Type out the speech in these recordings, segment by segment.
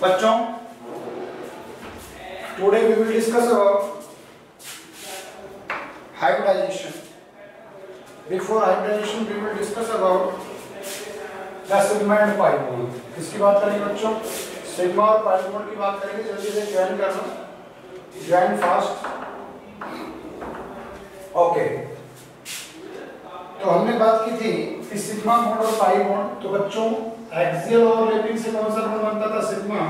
बच्चों, today we will discuss about hybridization. Before hybridization, we will discuss about the sigma and pi bond. किसकी बात करेंगे बच्चों? Sigma और पाई बॉन्ड की बात करेंगे. जल्दी से ज्वाइन करना, ज्वाइन फास्ट. ओके, तो हमने बात की थी कि सिग्मा बॉन्ड और पाई बॉन्ड. तो बच्चों, एक्सियल ओवरलैपिंग से कौन सा बॉन्ड बनता था? सिग्मा.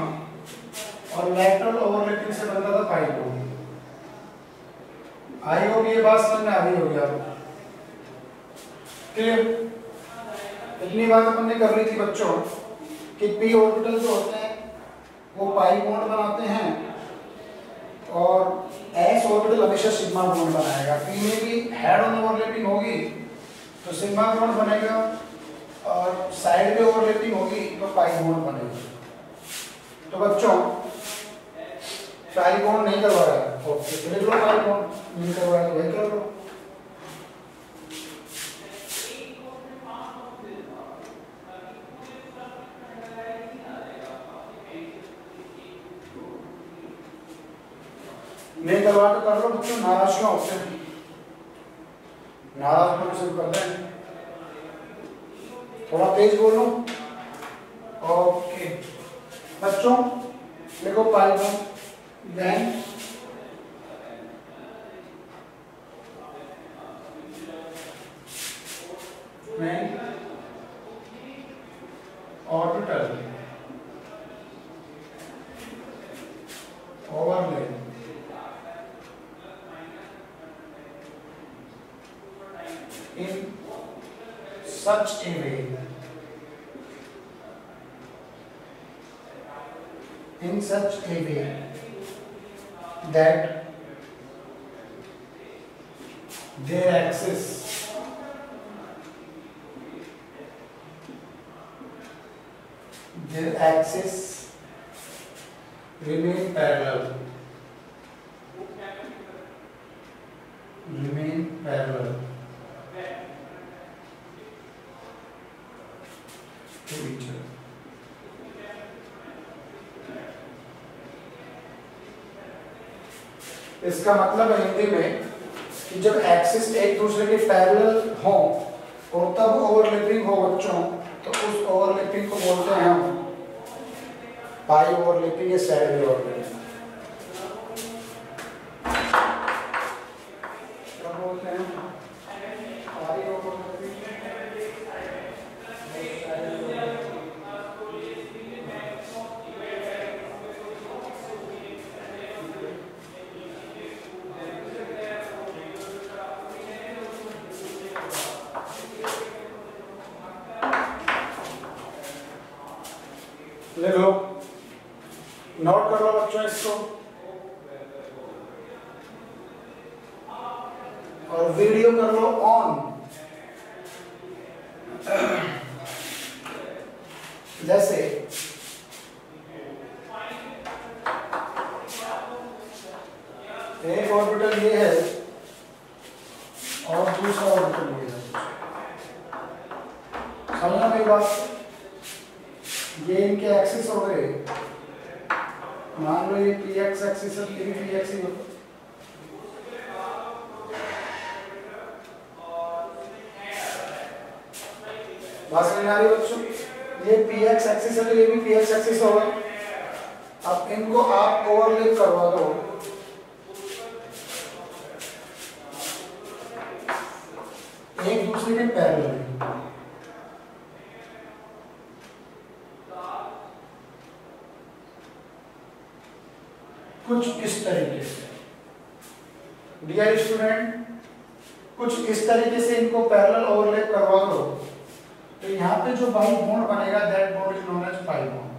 और लैटरल ओवरलैपिंग से बनता था पाई बॉन्ड. आई होगी ये बात समझ में आ रही होगी आपको? क्लियर? इतनी बात अपन ने कर ली थी बच्चों कि पी ऑर्बिटल जो होते हैं वो पाई बॉन्ड बनाते हैं और एस ऑर्बिटल हमेशा सिग्मा बॉन्ड बनाएगा. पी में भी हेड ऑन ओवरलैपिंग होगी तो सिग्मा बॉन्ड बनेगा और साइड में ओवरलैपिंग होगी तो पाई बॉन्ड बनेगा. तो बच्चों, पाई बॉन्ड नहीं करवाया, ओके, लिख लो पाई बॉन्ड नहीं करवाया तो वही कर लो. नहीं करवा तो कर लो बच्चों. नाराज क्यों होते हैं? नाराज होने से कर दें. थोड़ा तेज बोलो. ओके बच्चों, देखो pi bond then when orbital overlap in such a way that their axis remain parallel to each other. इसका मतलब है हिंदी में कि जब एक्सिस एक दूसरे के पैरेलल हो और तब ओवरलैपिंग हो बच्चों, तो उस ओवरलैपिंग को बोलते हैं हम पाई ओवरलैपिंग या साइड ओवरलैपिंग. क्या बोलते हैं? पाई ओवरलैपिंग. लिख लो, नोट कर लो बच्चों इसको और वीडियो कर लो ऑन. जैसे एक ऑर्बिटल ये है और दूसरा ऑर्बिटल ये है. समझना मेरी बात? ये इनके एक्सिस हो गए. मान लो ये पी एक्स एक्सिस है, ये भी पी एक्स ही होगा. बात समझ आ रही है बच्चों? ये पी एक्स एक्सिस है तो ये भी पी एक्स एक्सिस होगा. अब इनको आप ओवरलैप करवा दो. एक दूसरे के पैरेलल. कुछ इस तरीके से, डियर स्टूडेंट, कुछ इस तरीके से इनको पैरेलल ओवरलैप करवा दो तो यहाँ पे जो पाई बॉन्ड बनेगा that bond is known as pi bond.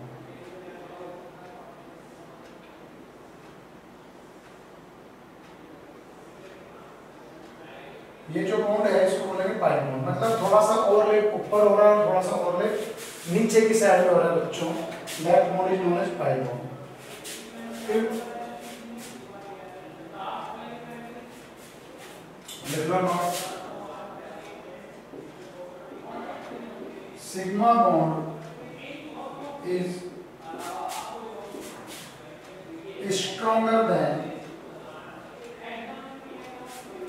ये जो बॉन्ड है इसको बोलेंगे पाई बॉन्ड. मतलब थोड़ा सा ओवरलैप ऊपर हो रहा है, थोड़ा सा ओवरलैप नीचे की साइड में हो रहा है बच्चों. That bond is known as pi bond. Sigma bond is stronger than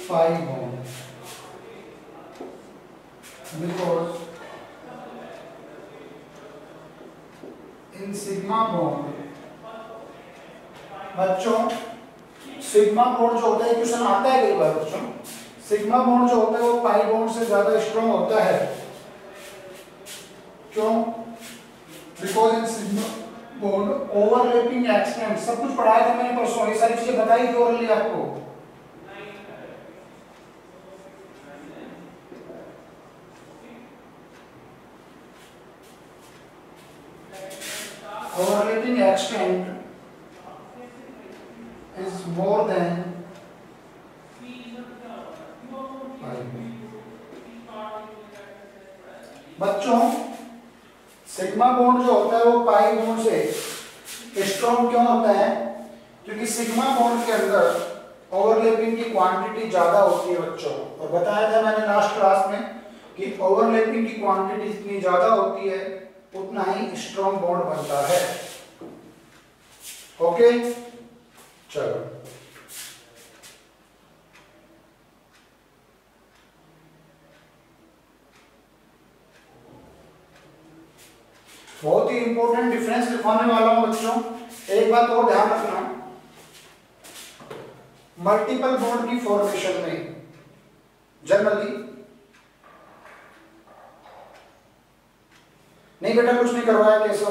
pi bond because in sigma bond, बच्चों सिग्मा बॉन्ड जो होता है, क्वेश्चन आता है कई बार बच्चों, सिग्मा बॉन्ड जो होता है वो पाई बॉन्ड से ज्यादा स्ट्रॉन्ग होता है। क्यों? Because in sigma bond overlapping extent, सब कुछ पढ़ाया था मैंने परसों, ये सारी चीजें बताई थी ओरली आपको। Overlapping extent is more than बच्चों सिग्मा बॉन्ड जो होता है वो पाई बॉन्ड से स्ट्रॉन्ग क्यों होता है? क्योंकि सिग्मा बॉन्ड के अंदर ओवरलैपिंग की क्वांटिटी ज्यादा होती है बच्चों, और बताया था मैंने लास्ट क्लास में कि ओवरलैपिंग की क्वांटिटी जितनी ज्यादा होती है उतना ही स्ट्रॉन्ग बॉन्ड बनता है। ओके, चलो बहुत ही इंपॉर्टेंट डिफरेंस दिखाने वाला हूं बच्चों। एक बात और ध्यान रखना, मल्टीपल बॉन्ड की फॉर्मेशन में जनरली नहीं बेटा कुछ नहीं करवाया, कैसे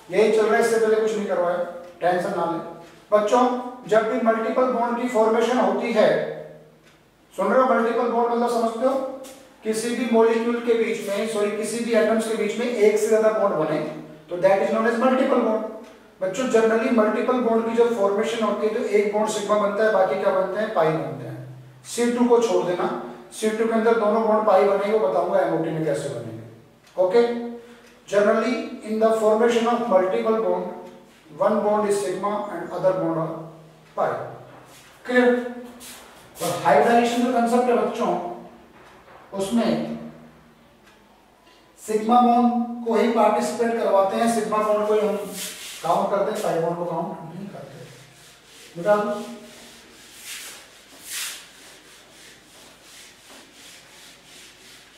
यही चल रहा है, इससे पहले कुछ नहीं करवाया, टेंशन ना ले बच्चों। जब भी मल्टीपल बॉन्ड की फॉर्मेशन होती है, सुन रहे हो, मल्टीपल बॉन्ड मतलब समझते हो, किसी भी मॉलिक्यूल के बीच में, सॉरी किसी भी एटम्स के बीच में एक से ज्यादा बॉन्ड बने तो that is known as multiple bond. बच्चों जनरली मल्टीपल बॉन्ड की जब फॉर्मेशन होती है तो एक बॉन्ड सिग्मा बनता है, बाकी क्या बनते हैं? पाई बनते हैं। C2 को छोड़ देना, C2 के अंदर दोनों बॉन्ड पाई बनेंगे, वो बताऊंगा MOT में कैसे बनेंगे। Okay, generally in the formation of multiple bond one bond is sigma and other bond of pi. Clear? और हाइब्रिडाइजेशन जो कंसेप्ट है बच्चों, उसमें सिग्मा बॉन्ड को ही पार्टिसिपेट करवाते हैं, सिग्मा बॉन्ड को ही हम काउंट करते हैं, पाई बॉन्ड को काउंट नहीं करते। बता दो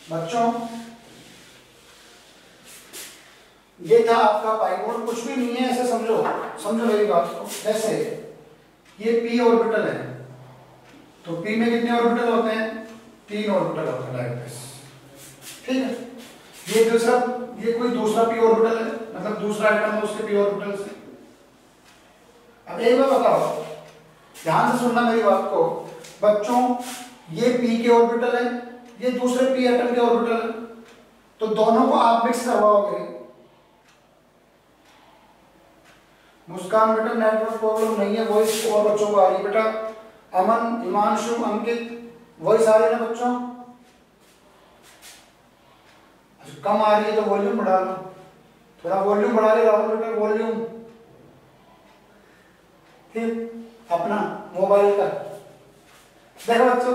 बच्चों, ये था आपका पाई बॉन्ड, कुछ भी नहीं है, ऐसे समझो, समझो मेरी बात को। जैसे ये p ऑर्बिटल है, तो p में कितने ऑर्बिटल होते हैं? 3 ऑर्बिटल होते हैं लाइक दिस, ठीक है। ये कोई दूसरा p ऑर्बिटल है, मतलब दूसरा एटम है उसके p ऑर्बिटल से। अब एक बार बताओ, ध्यान से सुनना मेरी बात को बच्चों, ये p के ऑर्बिटल है, ये दूसरे p एटम के ऑर्बिटल है, तो दोनों को आप मिक्स करवाओगे। मुस्कान बेटा नेटवर्क प्रॉब्लम नहीं है, वॉइस और बच्चों को आ रही है बेटा। अमन, हिमांशु, अंकित, वॉइस आ रही है ना बच्चों? कम आ रही है तो वॉल्यूम बढ़ा लो, थोड़ा वॉल्यूम बढ़ा ले राहुल बेटा, वॉल्यूम ठीक अपना मोबाइल का। देखो बच्चों,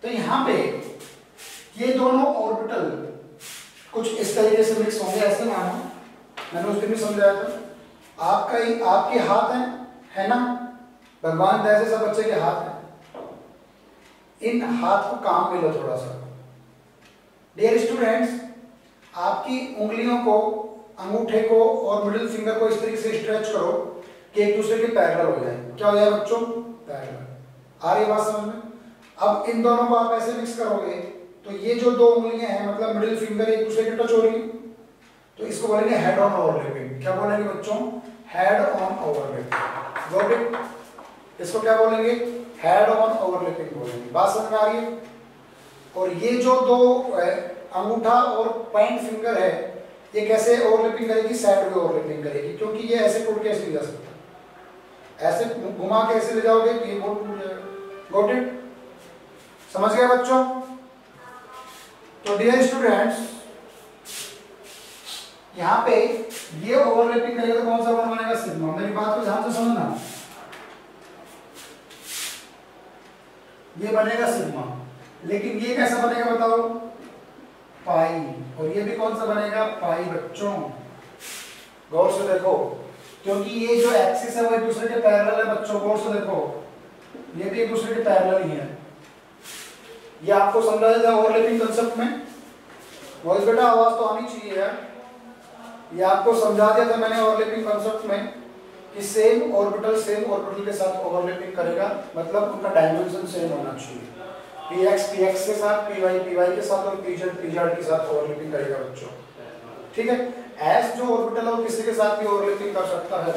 तो यहाँ पे ये दोनों ऑर्बिटल कुछ इस तरीके से मिक्स होंगे, ऐसे मानो, मैंने उस दिन भी समझाया था। आपके हाथ है ना, भगवान जैसे सब बच्चे के हाथ हैं, इन हाथ को काम में लो थोड़ा सा। डियर स्टूडेंट्स, आपकी उंगलियों को, अंगूठे को और मिडिल फिंगर को इस तरीके से स्ट्रेच करो कि एक दूसरे के पैरेलल हो जाए। क्या हो जाए बच्चों? पैरेलल। आ रही बात समझ में? अब इन दोनों को आप ऐसे मिक्स करोगे तो ये जो दो उंगलियां हैं, मतलब मिडिल फिंगर एक दूसरे के टच हो रही, तो इसको बोलेंगे हेड ऑन ओवरलैपिंग। क्या बोलेंगे बच्चों? Head on overlapping. Got it? इसको क्या बोलेंगे? हेड ऑन ओवरलैपिंग बोलेंगे। बात समझ में आ रही है? और ये जो दो अंगूठा और पॉइंट फिंगर है, ये कैसे ओवरलैपिंग करेगी? साइड में ओवरलैपिंग करेगी, क्योंकि ये ऐसे टूट के ऐसे नहीं जा सकता। ऐसे घुमा के ऐसे ले जाओगे तो ये बोर्ड टूट जाएगा। Got it? समझ गए बच्चों? तो डियर स्टूडेंट्स, यहाँ पे ये ओवरलैपिंग करेगा तो कौन सा बॉन्ड बनेगा? सिग्मा। मेरी बात को ध्यान से समझना, ये बनेगा सिग्मा, लेकिन ये कैसा बनेगा बताओ? पाई। और ये भी कौन सा बनेगा? पाई। बच्चों गौर से देखो, क्योंकि ये जो एक्सिस है वो एक दूसरे के पैरेलल है बच्चों। गौर से देखो, ये भी एक दूसरे के पैरेलल ही है। ये आपको समझाया था ओवरलैपिंग कंसेप्ट में। वॉइस बेटा आवाज तो आनी चाहिए यार। ये आपको समझा दिया था मैंने ओवरलैपिंग कंसेप्ट में कि सेम ऑर्बिटल के साथ ओवरलैपिंग करेगा, मतलब उनका डायमेंशन सेम होना चाहिए। px के साथ, py के साथ और pz के साथ ओवरलैपिंग करेगा बच्चों, ठीक है। s जो ऑर्बिटल और किसी के साथ भी ओवरलैपिंग कर सकता है,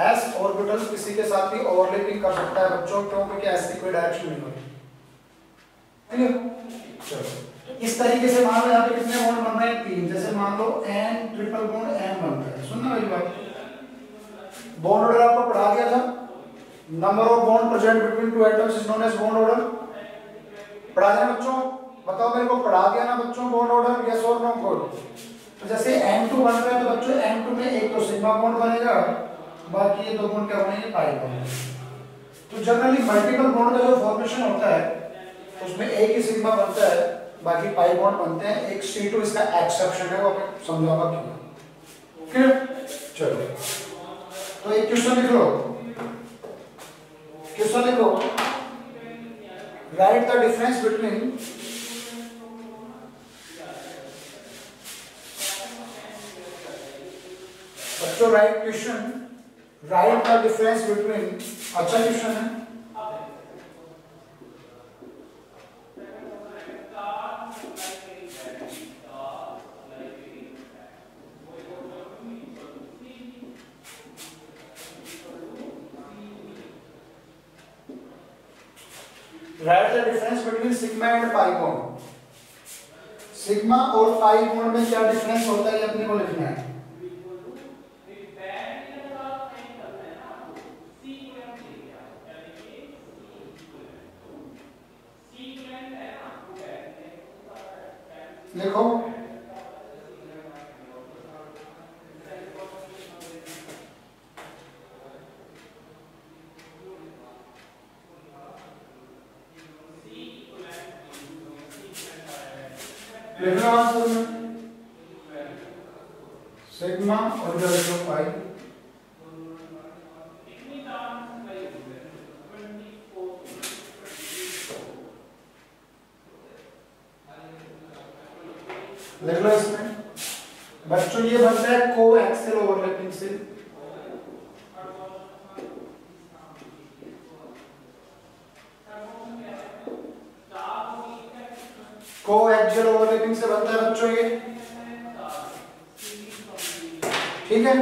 s ऑर्बिटल किसी के साथ भी ओवरलैपिंग कर सकता है बच्चों, क्योंकि s की कोई डायरेक्शन नहीं होती। क्लियर? चलो इस तरीके से मान लो यहाँ पे कितने बॉन्ड बन रहे हैं? 3। जैसे मान लो n ट्रिपल बॉन्ड n बनता है। सुनना मेरी बात, बॉन्ड ऑर्डर आपको पढ़ा दिया था। Number of bond present between two atoms is known as bond order. पढ़ा दिया बच्चों? बताओ मेरे को, पढ़ा दिया ना बच्चों बॉन्ड ऑर्डर? यस और नो? गुड। तो जैसे n2 बन रहा है तो बच्चों n2 में एक तो सिग्मा बॉन्ड बनेगा, बाकी ये दो बॉन्ड क्या बनेंगे? Pi bond. तो जनरली मल्टीपल बॉन्ड का जो फॉर्मेशन होता है उसमें एक ही सिग्मा बनता है, बाकी पाई बॉन्ड बनते हैं। एक C2 इसका एक्सेप्शन है, वो मैं समझाऊंगा क्यों। क्लियर? चलो तो एक क्वेश्चन लिख लो। क्वेश्चन लिखो, राइट द डिफरेंस बिटवीन बच्चों, right question, right the difference between. अच्छा क्वेश्चन है। Right the difference between sigma and pi bond. Sigma और पाई बॉन्ड में क्या डिफरेंस होता है, ये अपने को लिखना है। लिखो, लिखना आंसर में सिग्मा और इधर लिखो पाई। लिख लो इसमें बच्चों, ये बनता है को एक्सियल ओवरलैपिंग से। को एक्सियल ओवरलैपिंग से बनता है बच्चों ये, ठीक है।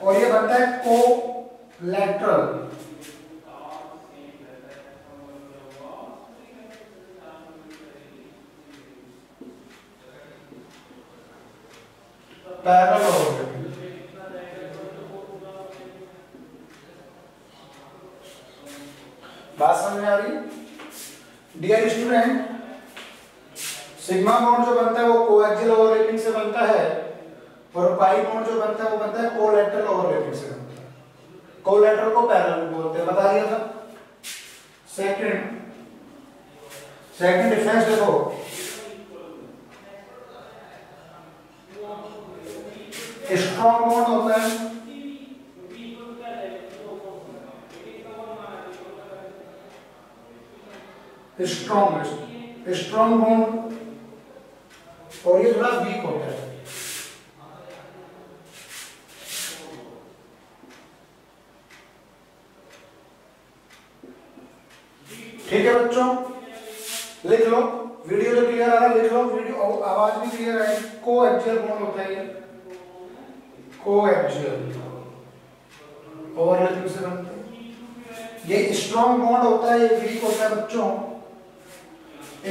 और ये बनता है को लैटरल। Parallel overlapping. बात समझ में आ रही? डियर स्टूडेंट, सिग्मा बॉन्ड जो बनता है वो कोएक्सियल ओवरलैपिंग से बनता है, और पाई बॉन्ड जो बनता है वो बनता है कोलैटरल ओवरलैपिंग से बनता है। कोलैटरल को पैरेलल बोलते हैं, बता दिया था। सेकंड डिफरेंस देखो, स्ट्रॉन्ग बॉन्ड होता है, स्ट्रॉन्ग बॉन्ड, और ये थोड़ा वीक होता है। ठीक है बच्चों, लिख लो। वीडियो जो क्लियर आ रहा है लिख लो, वीडियो आवाज भी क्लियर है। कोएक्सियल बॉन्ड होता है ये, कोएक्सियल ओवरलैपिंग से बनते हैं। ये स्ट्रॉन्ग बॉन्ड होता है, ये वीक होता है बच्चों।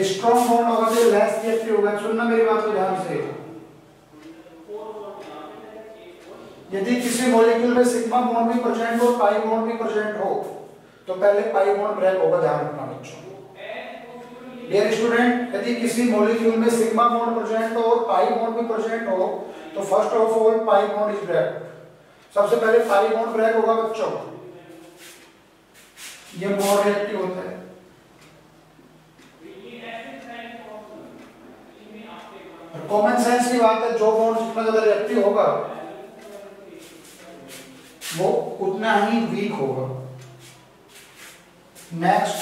स्ट्रॉन्ग बॉन्ड होगा तो लेस रिएक्टिव होगा। सुनना मेरी बात को ध्यान से, यदि किसी मॉलिक्यूल में सिग्मा बॉन्ड भी प्रेजेंट हो, पाई बॉन्ड भी प्रेजेंट हो, तो पहले पाई बॉन्ड ब्रेक होगा, ध्यान रखना बच्चों। डियर स्टूडेंट, यदि किसी मॉलिक्यूल में सिग्मा बॉन्ड प्रेजेंट हो और पाई बॉन्ड भी प्रेजेंट हो, तो first of all pi bond is break. सबसे पहले पाई बॉन्ड ब्रेक होगा बच्चों, ये मोर रिएक्टिव होता है। कॉमन सेंस की बात है, जो बॉन्ड जितना ज्यादा रिएक्टिव होगा वो उतना ही वीक होगा। Next,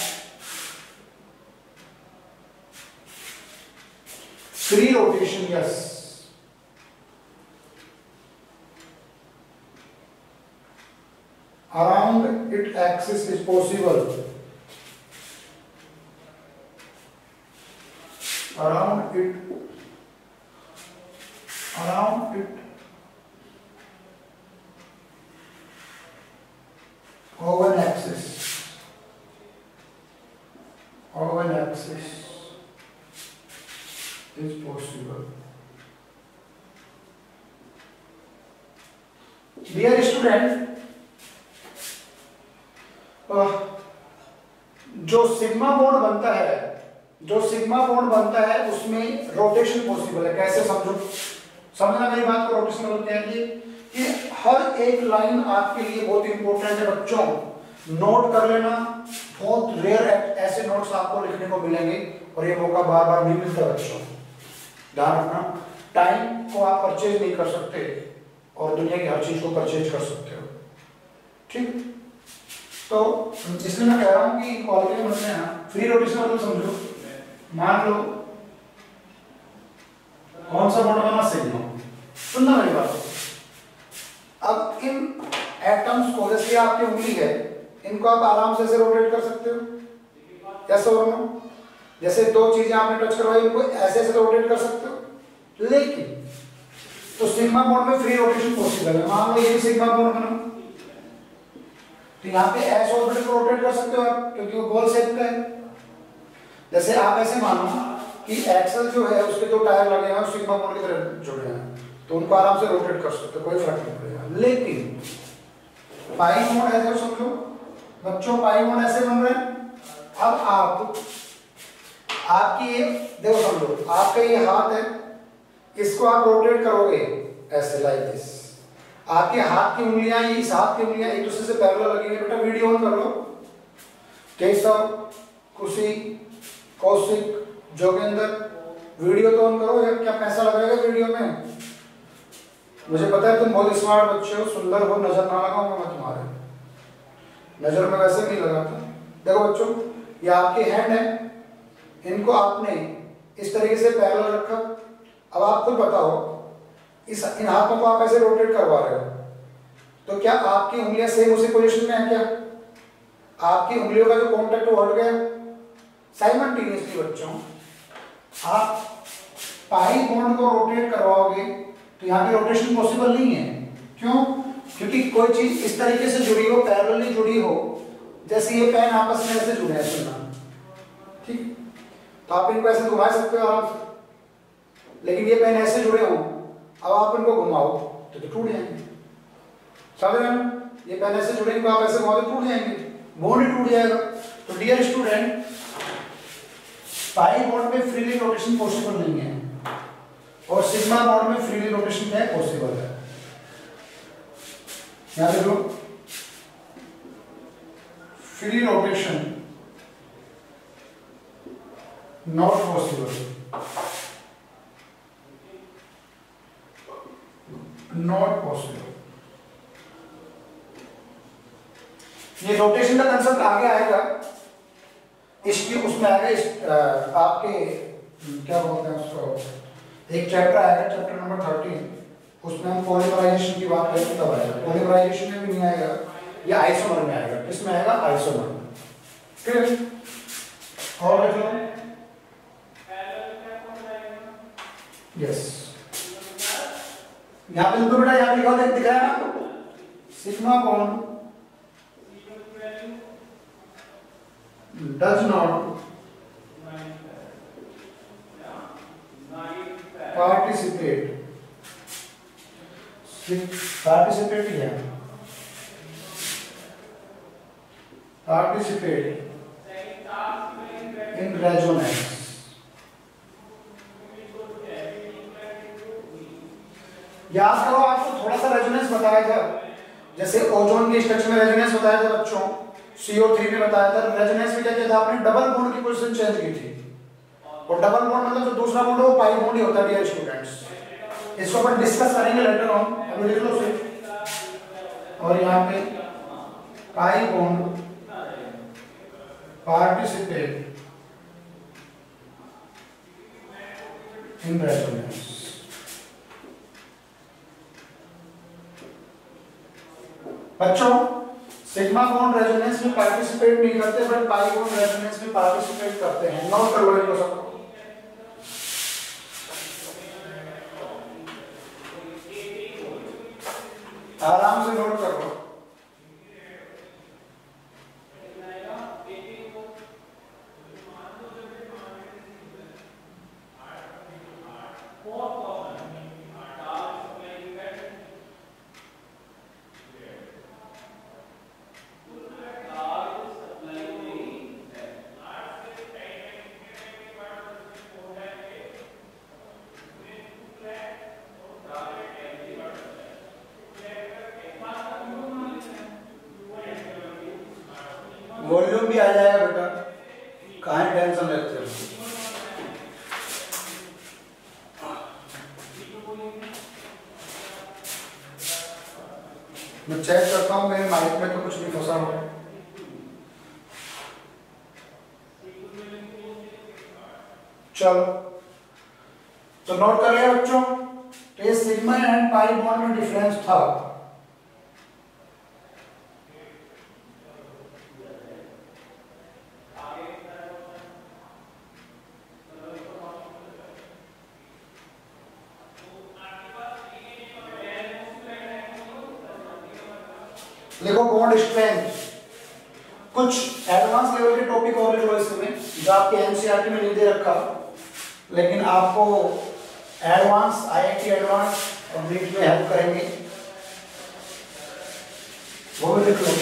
free rotation, yes, around its axis is possible. Around it of an axis is possible. Dear student, जो सिग्मा बॉन्ड बनता है उसमें रोटेशन पॉसिबल है। कैसे समझो, समझना मेरी बात को। रोटेशन बोलते हैं कि हर एक लाइन आपके लिए बहुत इंपॉर्टेंट है बच्चों, नोट कर लेना। बहुत रेयर ऐसे नोट्स आपको लिखने को मिलेंगे और ये मौका बार बार नहीं मिलता बच्चों, ध्यान रखना। टाइम को आप परचेज नहीं कर सकते और दुनिया की हर चीज को परचेज कर सकते हो, ठीक। तो इसलिए मैं कह रहा हूं कि क्वालिटी में हैं फ्री रोटेशन मतलब समझो, मान लो कौन सा बॉन्ड बना, सिग्मा। सुनना मेरी बात। अब इन एटम्स को, जैसे आपकी उंगली है, इनको आप आराम से ऐसे रोटेट कर सकते हो, ऐसे और नो। जैसे दो चीजें आपने टच करवाई, इनको ऐसे ऐसे रोटेट कर सकते हो। लेकिन तो सिग्मा बॉन्ड में फ्री रोटेशन पॉसिबल है। मान लो ये सिग्मा बॉन्ड बना, तो यहाँ पे एस ऑर्बिटल को रोटेट कर सकते हो आप, क्योंकि वो गोल शेप का है। जैसे आप ऐसे मानो कि एक्सल जो है उसके दो टायर लगे हैं, सिग्मा बॉन्ड की तरह जुड़े हैं, तो उनको आराम से रोटेट कर सकते हो, कोई फर्क नहीं पड़ेगा। लेकिन पाई बॉन्ड ऐसे समझो बच्चों, पाई बॉन्ड ऐसे बन रहे हैं। अब आपकी ये देखो, समझो आपका ये हाथ है, इसको आप रोटेट करोगे ऐसे, लाइक दिस। आपके हाथ की उंगलियां, इस हाथ की उंगलियां एक दूसरे से पैरेलल लगेंगी। बेटा वीडियो ऑन कर लो। केशव, कुशी, कौशिक, जोगेंद्र, वीडियो तो ऑन करो यार। क्या पैसा लगाएगा वीडियो में? मुझे पता है तुम बहुत स्मार्ट बच्चे हो, सुंदर हो, नजर ना लगाऊंगा मैं तुम्हारे, नजर में वैसे नहीं लगाता। देखो बच्चों, ये आपके हैंड है, इनको आपने इस तरीके से पैरेलल रखा। अब आप खुद बताओ, इन हाथों को आप ऐसे रोटेट करवा रहे हो, तो क्या आपकी उंगलियां सेम उसी पोजीशन में है? क्या आपकी उंगलियों का जो कांटेक्ट वो हट गया? साइमल्टेनियसली बच्चों आप पाई बॉन्ड को रोटेट करवाओगे तो यहाँ पे रोटेशन पॉसिबल नहीं है। क्यों? क्योंकि कोई चीज इस तरीके से जुड़ी हो, पैरेलली जुड़ी हो, जैसे ये पेन आपस में ऐसे जुड़े हैं, सुनना ठीक, तो आप इनको ऐसे घुमा सकते हो आराम से। लेकिन ये पेन ऐसे जुड़े हो, अब आप इनको घुमाओ तो टूट जाएंगे, समझ रहे हो? ये पेन ऐसे जुड़े, इनको आप ऐसे घुमाओ तो टूट जाएंगे, बॉन्ड ही टूट जाएगा। तो डियर स्टूडेंट, पाई बॉन्ड में फ्रीली रोटेशन पॉसिबल नहीं है और सिग्मा बॉन्ड में फ्रीली रोटेशन क्या है? पॉसिबल है। याद रखो, free rotation not possible, not possible. ये रोटेशन का कंसेप्ट आगे आएगा, इसकी उसमें आएगा आपके क्या बोलते हैं उसको, एक चैप्टर आएगा, चैप्टर नंबर 13, उसमें हम पॉलीमराइजेशन की बात करेंगे, तब आएगा। पॉलीमराइजेशन में भी नहीं आएगा, ये आइसोमर में आएगा। किसमें आएगा? आइसोमर में। ठीक, और देखो, यस, यहाँ पे तो बेटा यहाँ लिखा हुआ दिखाया ना, sigma bond does not participate क्या? Participate in resonance। याद करो, आपको थोड़ा सा रेजोनेंस बताया था, जैसे ओजोन के स्ट्रक्चर में रेजोनेंस बताया था बच्चों, CO3 में बताया था। रेजोनेंस में क्या किया था आपने? डबल बॉन्ड की पोजीशन चेंज की थी, और डबल बॉन्ड मतलब जो दूसरा बॉन्ड है वो पाई बॉन्ड ही होता है डियर स्टूडेंट्स। इसको अपन डिस्कस करेंगे लेटर ऑन, अभी लिख लो। और यहाँ पे pi bond participate in resonance. बच्चों सिग्मा बॉन्ड रेजोनेंस में पार्टिसिपेट नहीं करते बट पाई बॉन्ड रेजोनेंस में पार्टिसिपेट करते हैं। नोट कर लो इनको सबको। आराम से नोट कर लो। वॉल्यूम भी आ जाएगा बेटा, कहाँ टेंशन लेते हो। मैं चेक करता हूँ मेरे माइक में तो कुछ नहीं फंसा हो। चलो तो नोट कर लिया बच्चों। तो ये सिग्मा एंड पाई बॉन्ड में डिफरेंस था। देखो बॉन्ड स्ट्रेंथ, कुछ एडवांस लेवल के टॉपिक और ले लो इसमें जो आपके एनसीईआरटी में नहीं दे रखा, लेकिन आपको एडवांस आईआईटी एडवांस और नीट में हेल्प करेंगे, वो भी लिख लो।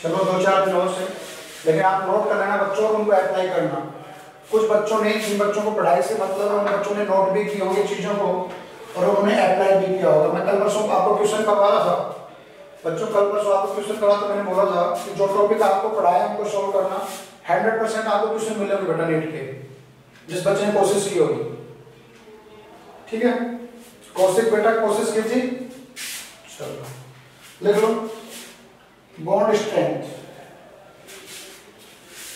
चलो 2-4 दिनों से, लेकिन आप नोट कर लेना बच्चों और उनको अप्लाई करना। कुछ बच्चों ने, जिन बच्चों को पढ़ाई से मतलब है, उन बच्चों ने नोट भी किए होंगे चीजों को और उन्होंने अप्लाई भी किया होगा। मैं कल परसों आपको क्वेश्चन करवा रहा था बच्चों, कल परसों आपको क्वेश्चन करवा तो मैंने बोला था कि जो टॉपिक आपको पढ़ाया उनको सॉल्व करना। 100% आपको क्वेश्चन मिलेंगे बेटा नीट के, जिस बच्चे ने कोशिश की होगी। ठीक है, कोशिश बेटा कोशिश कीजिए। चलो लिख लो बॉन्ड स्ट्रेंथ।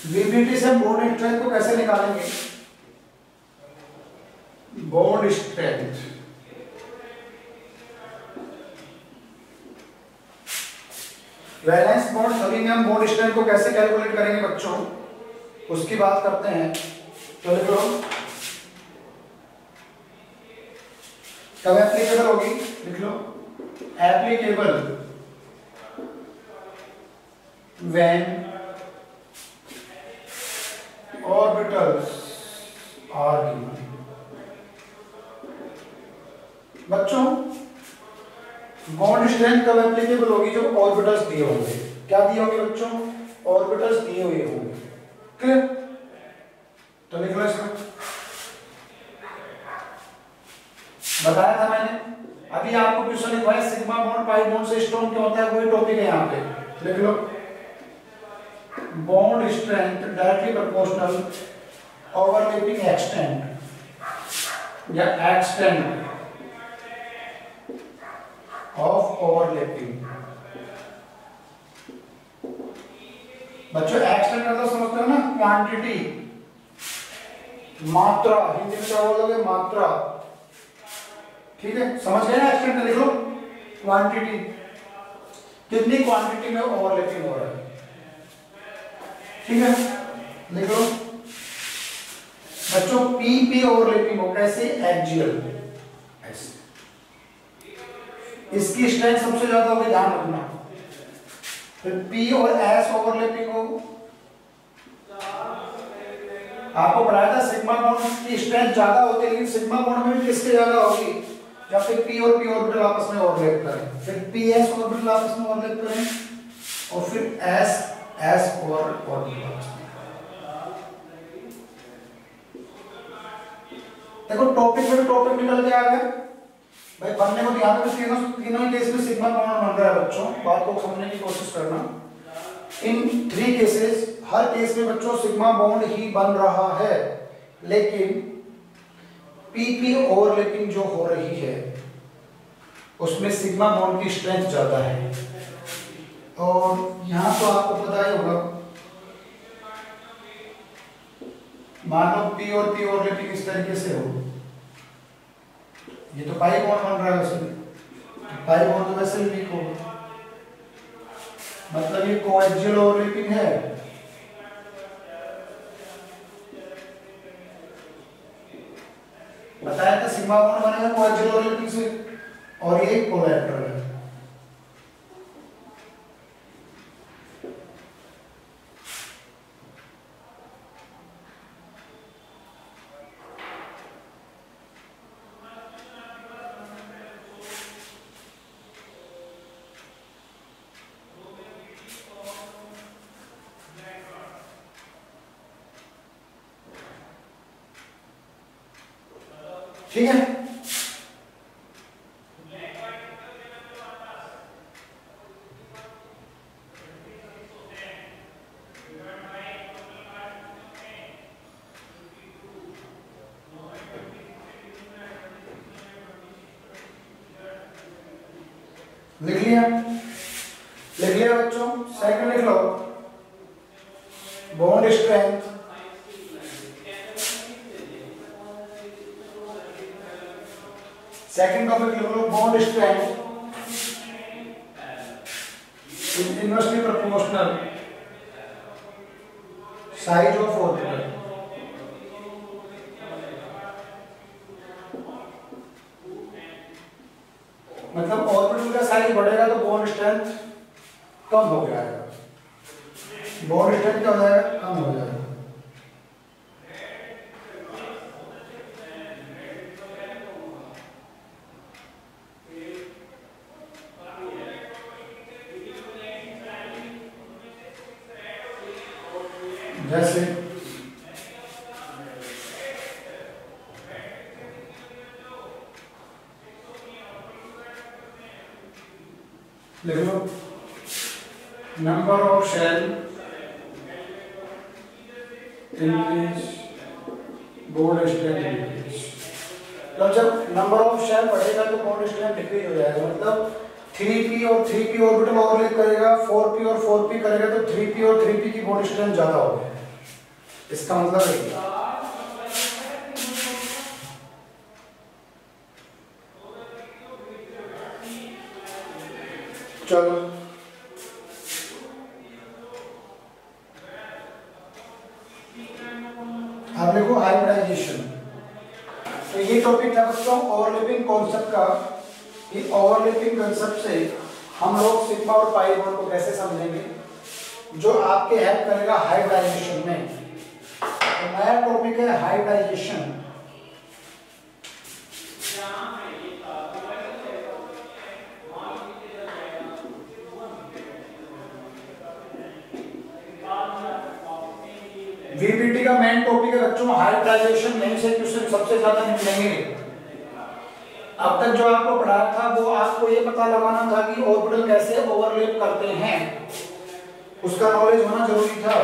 बीबीटी से बॉन्ड स्ट्रेंथ को कैसे निकालेंगे? बॉन्ड स्ट्रेंथ वैलेंस बॉन्ड सभी में हम बॉन्ड स्ट्रेंथ को कैसे कैलकुलेट करेंगे बच्चों, उसकी बात करते हैं। तो लिख लो कब एप्लीकेबल होगी, लिख लो applicable when orbitals are given. बच्चों बॉन्ड स्ट्रेंथ कब एप्लीकेबल होगी? जब ऑर्बिटल्स दिए होंगे। क्या दिए होंगे बच्चों? ऑर्बिटल्स दिए हुए होंगे। क्लियर? तो लिख लो इसमें, बताया था मैंने अभी आपको क्वेश्चन लिखवाया सिग्मा बॉन्ड पाई बॉन्ड से स्ट्रॉन्ग क्यों होता है, कोई टॉपिक है यहाँ पे। लिख लो bond strength directly proportional overlapping extent या एक्सटेंट ऑफ ओवरलैपिंग। बच्चों एक्सटेंट मतलब समझते हो ना, क्वांटिटी, मात्रा, हिंदी में क्या बोलोगे? मात्रा। ठीक है, समझ गए ना? एक्सटेंट लिख लो क्वांटिटी, कितनी क्वांटिटी में ओवरलैपिंग हो रहा है। ठीक है, लिख लो बच्चों पी ओवरलैपिंग हो कैसे? एक्सियल, ऐसे। इसकी स्ट्रेंथ सबसे ज्यादा होगी, ध्यान रखना। फिर पी और एस ओवरलैपिंग हो, आपको पढ़ाया था सिग्मा बॉन्ड की स्ट्रेंथ ज्यादा होती है, लेकिन सिग्मा बॉन्ड में भी किसके ज्यादा होगी? जब फिर पी और पी ऑर्बिटल आपस में ओवरलैप करें, फिर पी एस ऑर्बिटल आपस में ओवरलैप करें, और फिर एस एस ऑर्बिटल आपस में। देखो टॉपिक में टॉपिक निकल के आ गया भाई, बनने को ध्यान में तीनों ही केस में सिग्मा बॉन्ड बन रहा है बच्चों, बात को समझने की कोशिश करना। इन 3 केसेस, हर केस में बच्चों सिग्मा बॉन्ड ही बन रहा है, लेकिन पीपी ओवरलैपिंग जो हो रही है उसमें सिग्मा बॉन्ड की स्ट्रेंथ ज्यादा है। और यहाँ तो आपको पता ही होगा, मान लो पी और पी ओवरलैपिंग इस तरीके से हो, ये तो पाई बॉन्ड बन रहा है वैसे, तो पाई बॉन्ड तो वैसे ही वीक होगा, मतलब ये कोएक्सियल ओवरलैपिंग है। बताया था सिग्मा बॉन्ड बनेगा कोएक्सियल ओवरलैपिंग से, और ये कोलैटरल है। ठीक है, लिख लिया बच्चों। सेकंड लिख लो, बॉन्ड स्ट्रेंथ सेकंड टॉपिक लिख लो, bond strength is inversely proportional size of orbital. मतलब ऑर्बिटल का साइज बढ़ेगा तो बॉन्ड स्ट्रेंथ कम हो जाएगा, बॉन्ड स्ट्रेंथ क्या हो जाएगा, कम हो जाएगा। जैसे लिख लो, number of shell increase, bond strength increase. तो जब नंबर ऑफ शेल बढ़ेगा तो बॉन्ड स्ट्रेंथ डिक्रीज हो जाएगा, मतलब 3p और 3p ऑर्बिटल ओवरलैप करेगा, 4p और 4p करेगा तो 3p और 3p की बॉन्ड स्ट्रेंथ ज्यादा होगी। इसका मतलब है चलो अब देखो हाइब्रिडाइजेशन। तो ये टॉपिक था बच्चों ओवरलैपिंग कॉन्सेप्ट का, कि ओवरलैपिंग कॉन्सेप्ट से हम लोग सिग्मा और पाई बॉन्ड को कैसे समझेंगे, जो आपके हेल्प करेगा हाइब्रिडाइजेशन में। तो नया टॉपिक है हाइब्रिडाइजेशन। वीपीटी का मेन टॉपिक है बच्चों हाइब्रिडाइजेशन। में से क्वेश्चन सबसे ज्यादा मिलेंगे। अब तक जो आपको पढ़ाया था वो आपको ये पता लगाना था कि ऑर्बिटल कैसे ओवरलैप करते हैं, उसका नॉलेज होना जरूरी था।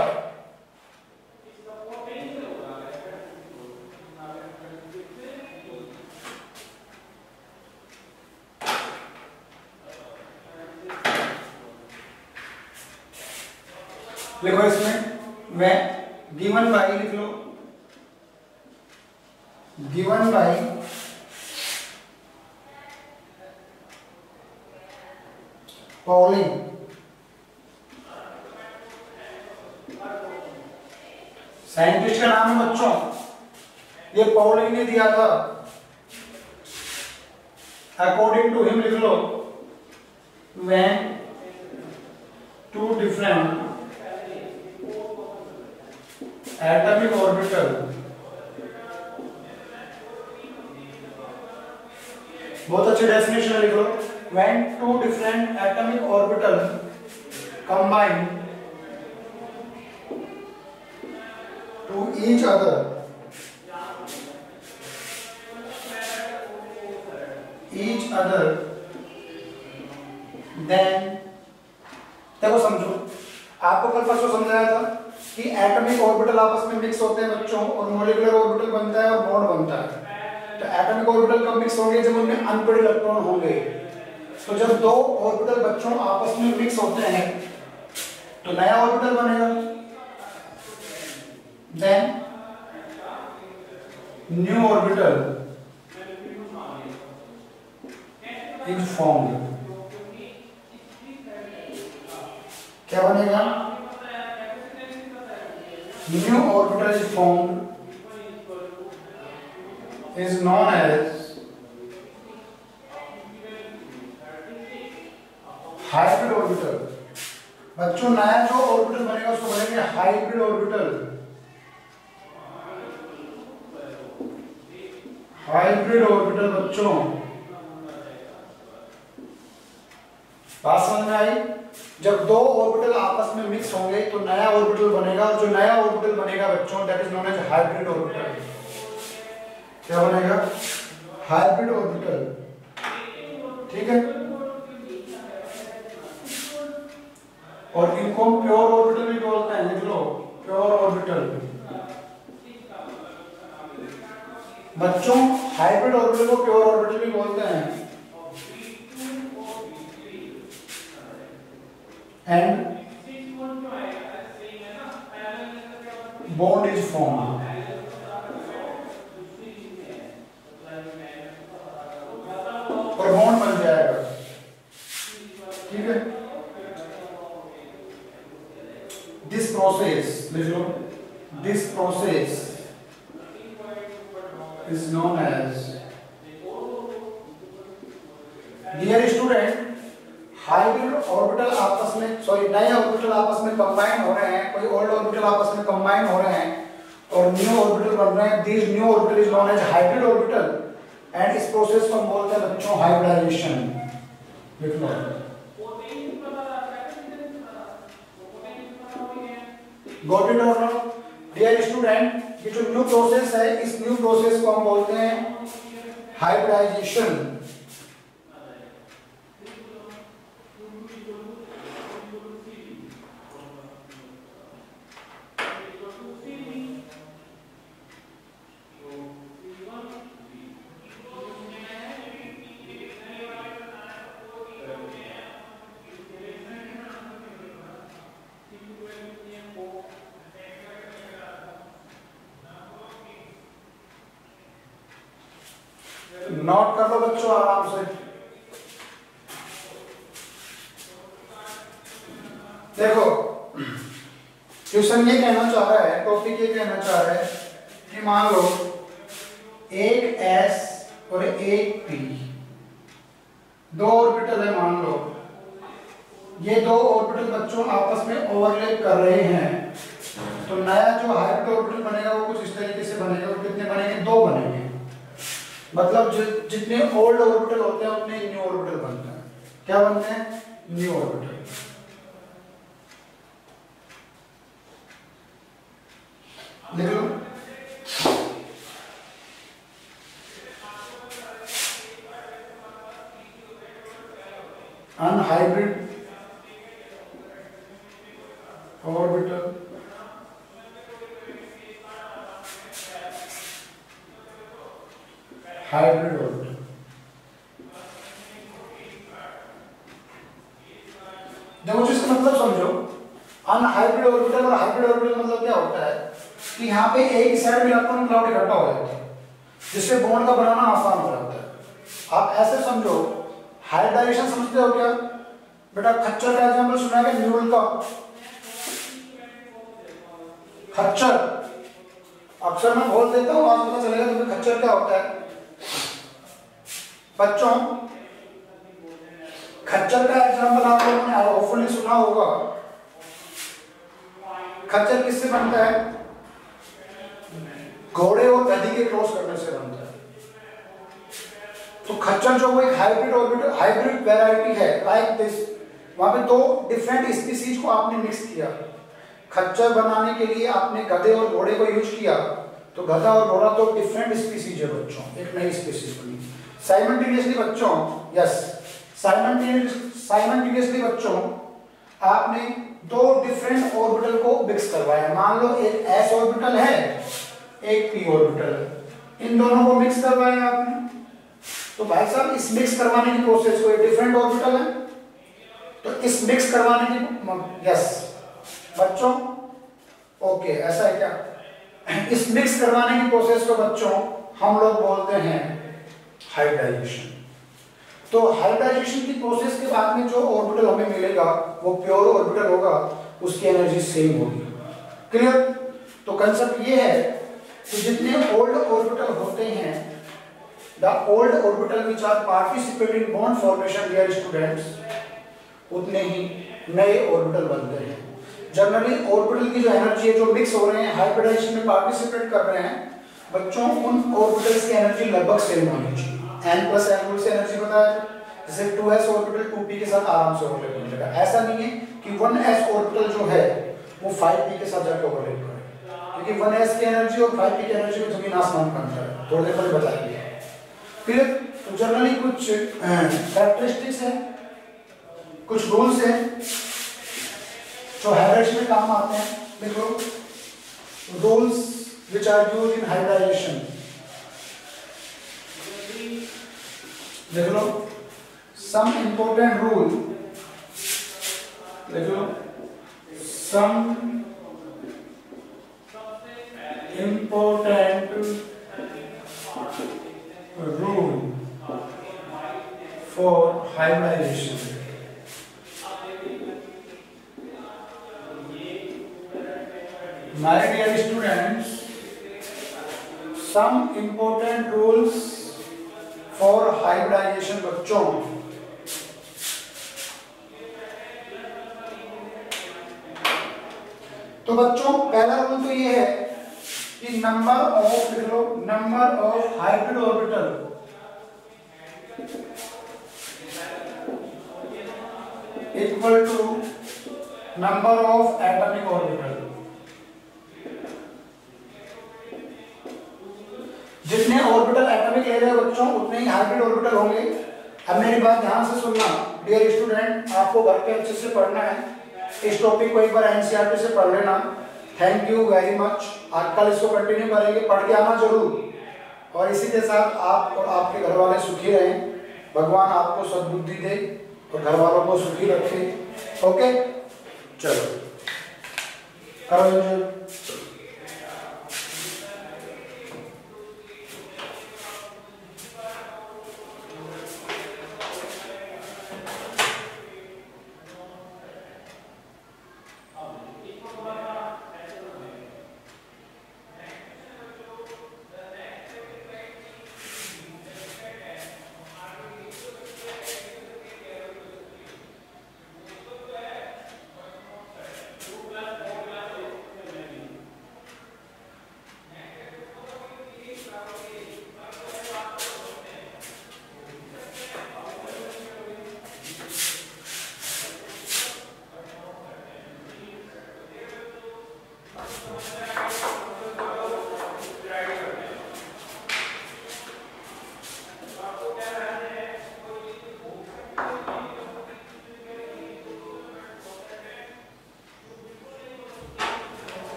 देखो इसमें मैं गिवन बाई लिख लो, गिवन बाई पॉलिंग। साइंटिस्ट का नाम है बच्चों, ये पॉलिंग ने दिया था। अकॉर्डिंग टू हिम लिख लो, when two different atomic orbital बहुत अच्छी डेफिनेशन लिख लो, when two different atomic orbital combine to each other then देखो समझो, आपको कल परसों समझाया था कि एटॉमिक ऑर्बिटल आपस में मिक्स होते हैं बच्चों, और मॉलिक्यूलर ऑर्बिटल बनता है और बॉन्ड बनता है। तो एटॉमिक ऑर्बिटल कब मिक्स होंगे, जब उनमें अनपेड इलेक्ट्रॉन होंगे। तो जब दो ऑर्बिटल बच्चों आपस में मिक्स होते हैं तो नया ऑर्बिटल बनेगा, then new orbital is formed. क्या बनेगा? New orbital is formed is known as hybrid orbital. बच्चों नया जो ऑर्बिटल बनेगा उसको बोलेंगे हाइब्रिड ऑर्बिटल। हाइब्रिड ऑर्बिटल बच्चों, बात समझ में आई? जब दो ऑर्बिटल आपस में मिक्स होंगे तो नया ऑर्बिटल बनेगा, और जो नया ऑर्बिटल बनेगा बच्चों that is known as hybrid orbital. क्या बनेगा? Hybrid orbital. ठीक है, और इनको हम प्योर ऑर्बिटल भी बोलते हैं, लिख लो प्योर ऑर्बिटल। बच्चों हाइब्रिड ऑर्बिटल को प्योर ऑर्बिटल भी बोलते हैं। And bond is formed. और बॉन्ड बन जाएगा। ठीक है, दिस प्रोसेस लिख लो, this process is known as, dear student, hybrid orbital आपस में नए ऑर्बिटल आपस में कंबाइन हो रहे हैं, कोई ओल्ड ऑर्बिटल आपस में कंबाइन हो रहे हैं और न्यू ऑर्बिटल बन रहे हैं। This new orbital is known as hybrid orbital and इस प्रोसेस को हम बोलते हैं बच्चों हाइब्रिडाइजेशन। लिख लो। गॉट इट और नॉट? डियर स्टूडेंट, ये जो न्यू प्रोसेस है इस न्यू प्रोसेस को हम बोलते हैं हाइब्रिडाइजेशन। नोट कर लो बच्चों आराम से। देखो क्वेश्चन ये कहना चाह रहा है, टॉपिक ये कहना चाह रहा है कि मान लो एक S और एक P, दो ऑर्बिटल है। मान लो ये दो ऑर्बिटल बच्चों आपस में ओवरलैप कर रहे हैं, तो नया जो हाइब्रिड ऑर्बिटल बनेगा वो कुछ इस तरीके से बनेगा। और कितने बनेंगे? दो बनेंगे। मतलब जितने ओल्ड ऑर्बिटल होते हैं उतने न्यू ऑर्बिटल बनते हैं। क्या बनते हैं? New orbital. लिख लो। Unhybrid orbital hybrid orbital. देखो इसका मतलब समझो, अनहाइब्रिड ऑर्बिटल और हाइब्रिड ऑर्बिटल मतलब क्या होता है कि यहाँ पे एक साइड में इलेक्ट्रॉन क्लाउड इकट्ठा हो जाता है जिससे बॉन्ड का बनाना आसान हो जाता है। आप ऐसे समझो, हाइब्रिडाइजेशन समझते हो क्या बेटा? खच्चर का एग्जांपल सुना है न्यूटन का? खच्चर अक्सर मैं बोल देता हूँ, आज पता चलेगा तुम्हें खच्चर क्या होता है। बच्चों खच्चर का एग्जांपल आप लोगों ने होपफुली सुना होगा। खच्चर किससे बनता है? घोड़े और गधी के क्रॉस करने से बनता है। तो खच्चर जो वो एक हाइब्रिड वैरायटी है लाइक दिस, वहां पे दो डिफरेंट स्पीसीज को आपने मिक्स किया। खच्चर बनाने के लिए आपने गधे और घोड़े को यूज किया, तो गधा और घोड़ा तो डिफरेंट स्पीसीज है बच्चों, एक नई स्पीसीज बनी। साइमल्टेनियसली बच्चों, यस साइमल्टेनियसली बच्चों आपने दो डिफरेंट ऑर्बिटल को मिक्स करवाया। मान लो एक S ऑर्बिटल है, एक P ऑर्बिटल है, इन दोनों को मिक्स करवाया आपने। तो भाई साहब इस मिक्स करवाने की प्रोसेस को, डिफरेंट ऑर्बिटल है, तो इस मिक्स करवाने की, यस बच्चों, ओके ऐसा है क्या, इस मिक्स करवाने की प्रोसेस को बच्चों हम लोग बोलते हैं हाइब्रिडाइजेशन। तो हाइब्रिडाइजेशन की प्रोसेस के बाद में जो ऑर्बिटल हमें मिलेगा वो प्योर ऑर्बिटल होगा, उसकी एनर्जी सेम होगी। क्लियर? तो कंसेप्ट ये है कि जितने ओल्ड ऑर्बिटल होते हैं, the old orbital which are participate in bond formation dear students, उतने ही नए ऑर्बिटल बनते हैं। जनरली ऑर्बिटल की जो एनर्जी है, जो मिक्स हो रहे हैं, हाइब्रिडाइजेशन में पार्टिसिपेट कर रहे हैं बच्चों, उन ऑर्बिटल्स की एनर्जी लगभग सेम होनी चाहिए। n+n से एनर्जी बताया, जैसे 2s ऑर्बिटल 2p के साथ आराम से ओवरलैप कर लेगा। ऐसा नहीं है कि 1s ऑर्बिटल जो है वो 5p के साथ जाकर ओवरलैप करे, क्योंकि 1s की एनर्जी और 5p की एनर्जी में जमीन आसमान का अंतर है, थोड़ी देर पहले बताएंगे। फिर तो जनरली कुछ कैरेक्टरिस्टिक्स है, कुछ रूल्स है जो हाइब्रिडाइजेशन में काम आते हैं। देखो, rules which are used in hybridisation, देख लो, सम इंपॉर्टेंट रूल, देख लो, some important rule for hybridisation. My dear students, some important rules for hybridization बच्चों। तो बच्चों पहला रूल तो ये है कि नंबर ऑफ, लिख लो, number of hybrid orbital equal to number of atomic orbital. जितने ऑर्बिटल एटॉमिक ले रहे हो बच्चों, उतने ही हाइब्रिड ऑर्बिटल होंगे। अब मेरी बात ध्यान से सुनना डियर स्टूडेंट, आपको घर पे अच्छे से पढ़ना है, इस टॉपिक को एक बार एनसीईआरटी से पढ़ लेना। Thank you very much. आज कल इसको कंटिन्यू करेंगे, पढ़ के आना जरूर, और इसी के साथ आप और आपके घर वाले सुखी रहें, भगवान आपको सद्बुद्धि दे और घर वालों को सुखी रखे। ओके, चलो करो।